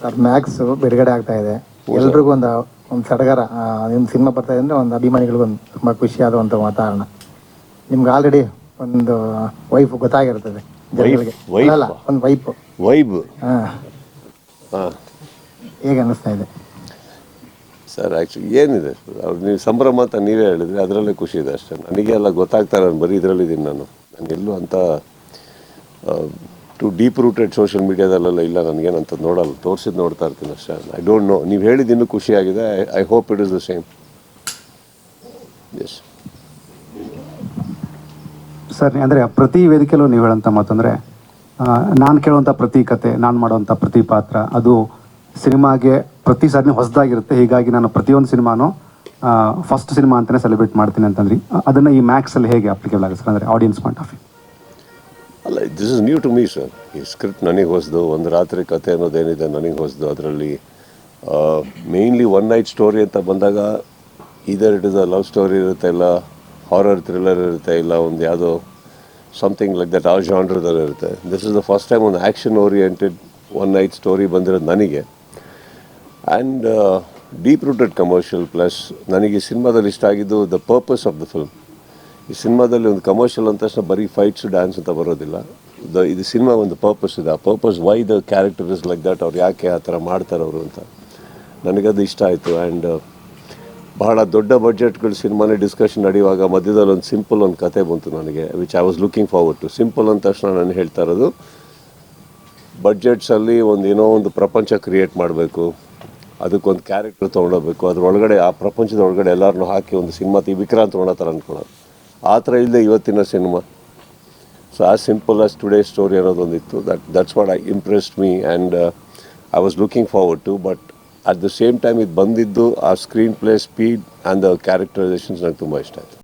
Sir max ಬಿಡುಗಡೆ ಆಗ್ತಾ ಇದೆ, ಎಲ್ರಿಗೂ ಒಂದು ಸಡಗರ. ನಿಮ್ಮ ಸಿನಿಮಾ ಬರ್ತಾ ಇದೆ ಅಂದರೆ ಒಂದು ಅಭಿಮಾನಿಗಳಿಗೊಂದು ತುಂಬ ಖುಷಿಯಾದಂಥ ವಾತಾವರಣ. ನಿಮ್ಗೆ ಆಲ್ರೆಡಿ ಒಂದು ವೈಫ್ ಗೊತ್ತಾಗಿರ್ತದೆ ಜನಗಳಿಗೆ. ಅಲ್ಲ, ಒಂದು ವೈಬ್ ಹಾಂ, ಹೇಗೆ ಅನ್ನಿಸ್ತಾ ಇದೆ ಸರ್? ಆ್ಯಕ್ಚುಲಿ ಏನಿದೆ, ಅವ್ರು ನೀವು ಸಂಭ್ರಮ ಅಂತ ನೀವೇ ಹೇಳಿದ್ರಿ, ಅದರಲ್ಲೇ ಖುಷಿ ಇದೆ ಅಷ್ಟೇ. ನನಗೆಲ್ಲ ಗೊತ್ತಾಗ್ತಾ ನಾನು ಬರೀ ಇದರಲ್ಲಿದ್ದೀನಿ. ನನಗೆಲ್ಲೂ ಅಂತ ಟು ಡೀಪ್ ರೂಟೆಡ್ ಸೋಷಿಯಲ್ ಮೀಡಿಯಾದಲ್ಲೆಲ್ಲ ಇಲ್ಲ. ನನಗೇನಂತ ನೋಡಲ್ಲ, ತೋರಿಸಿದ್ದು ನೋಡ್ತಾ ಇರ್ತೀನಿ ಅಷ್ಟೇ. I don't know. ನೀವು ಹೇಳಿದ್ದು ಇನ್ನೂ ಖುಷಿಯಾಗಿದೆ. I hope it is the same. Yes sir, ಅಂದರೆ ಪ್ರತಿ ವೇದಿಕೆಯಲ್ಲೂ ನೀವು ಹೇಳೋಂಥ ಮಾತಂದರೆ, ನಾನು ಕೇಳುವಂಥ ಪ್ರತಿ ಕತೆ, ನಾನು ಮಾಡುವಂಥ ಪ್ರತಿ ಪಾತ್ರ ಅದು ಸಿನಿಮಾಗೆ ಪ್ರತಿ ಸಾರಿ ಹೊಸದಾಗಿರುತ್ತೆ. ಹೀಗಾಗಿ ನಾನು ಪ್ರತಿಯೊಂದು ಸಿನಿಮಾನು ಫಸ್ಟ್ ಸಿನಿಮಾ ಅಂತಲೇ ಸೆಲೆಬ್ರೇಟ್ ಮಾಡ್ತೀನಿ ಅಂತಂದ್ರಿ. ಅದನ್ನು ಈ ಮ್ಯಾಕ್ಸಲ್ಲಿ ಹೇಗೆ ಅಪ್ಲಿಕೇಬಲ್ ಆಗುತ್ತೆ ಸರ್, ಅಂದರೆ ಆಡಿಯನ್ಸ್ ಪಾಯಿಂಟ್ ಆಫ್ ವ್ಯೂ? ಅಲ್ಲ, this is new to me sir. ಈ ಸ್ಕ್ರಿಪ್ಟ್ ನನಗೆ ಹೊಸದು, ಒಂದು ರಾತ್ರಿ ಕತೆ ಅನ್ನೋದೇನಿದೆ ನನಗೆ ಹೊಸದು. ಅದರಲ್ಲಿ ಮೇಯ್ನ್ಲಿ ಒನ್ ನೈಟ್ ಸ್ಟೋರಿ ಅಂತ ಬಂದಾಗ ಇದರ್ it is a love story ಇರುತ್ತೆ, ಇಲ್ಲ ಹಾರರ್ ಥ್ರಿಲ್ಲರ್ ಇರುತ್ತೆ, ಇಲ್ಲ ಒಂದು ಯಾವುದೋ ಸಮಥಿಂಗ್ ಲೈಕ್ ದಟ್ ಆ ಜಾನ್ರದಲ್ಲಿ ಇರುತ್ತೆ. This is the first time ಒಂದು action oriented one night story ಬಂದಿರೋದು ನನಗೆ. And deep rooted commercial. Plus ನನಗೆ ಸಿನಿಮಾದಲ್ಲಿ ಇಷ್ಟ ಆಗಿದ್ದು the purpose of the film. ಈ ಸಿನಿಮಾದಲ್ಲಿ ಒಂದು ಕಮರ್ಷಿಯಲ್ ಅಂತ ತಕ್ಷಣ ಬರೀ ಫೈಟ್ಸು ಡ್ಯಾನ್ಸ್ ಅಂತ ಬರೋದಿಲ್ಲ. ಇದು ಸಿನಿಮಾ ಒಂದು ಪರ್ಪಸ್ ಇದೆ. ಆ purpose why the character is like that, ಅವ್ರು ಯಾಕೆ ಆ ಥರ ಮಾಡ್ತಾರೆ ಅವರು ಅಂತ ನನಗದು ಇಷ್ಟ ಆಯಿತು. ಆ್ಯಂಡ್ ಬಹಳ ದೊಡ್ಡ ಬಡ್ಜೆಟ್ಗಳು ಸಿನಿಮಾನೇ ಡಿಸ್ಕಷನ್ ನಡೆಯುವಾಗ ಮಧ್ಯದಲ್ಲಿ ಒಂದು ಸಿಂಪಲ್ ಒಂದು ಕತೆ ಬಂತು ನನಗೆ, which I was looking forward to. Simple ಅಂದ ತಕ್ಷಣ ನಾನು ಹೇಳ್ತಾ ಇರೋದು, ಬಡ್ಜೆಟ್ಸಲ್ಲಿ ಏನೋ ಒಂದು ಪ್ರಪಂಚ ಕ್ರಿಯೇಟ್ ಮಾಡಬೇಕು, ಅದಕ್ಕೊಂದು ಕ್ಯಾರೆಕ್ಟರ್ ತೊಗೊಂಡೋಗ್ಬೇಕು, ಅದರೊಳಗಡೆ ಆ ಪ್ರಪಂಚದ ಒಳಗಡೆ ಎಲ್ಲರನ್ನೂ ಹಾಕಿ ಒಂದು ಸಿನಿಮಾ ವಿಕ್ರಾಂತ್ ನೋಡೋ ಥರ ಅಂದ್ಕೊಳ್ಳೋದು. ಆ ಥರ ಇಲ್ಲದೆ ಇವತ್ತಿನ ಸಿನಿಮಾ. So as simple as today story ಅನ್ನೋದೊಂದಿತ್ತು. That's what I impressed me and I was looking forward to. But at the same time ಇದು ಬಂದಿದ್ದು ಆ screenplay speed and the characterisations ನನಗೆ ತುಂಬ ಇಷ್ಟ ಆಯಿತು.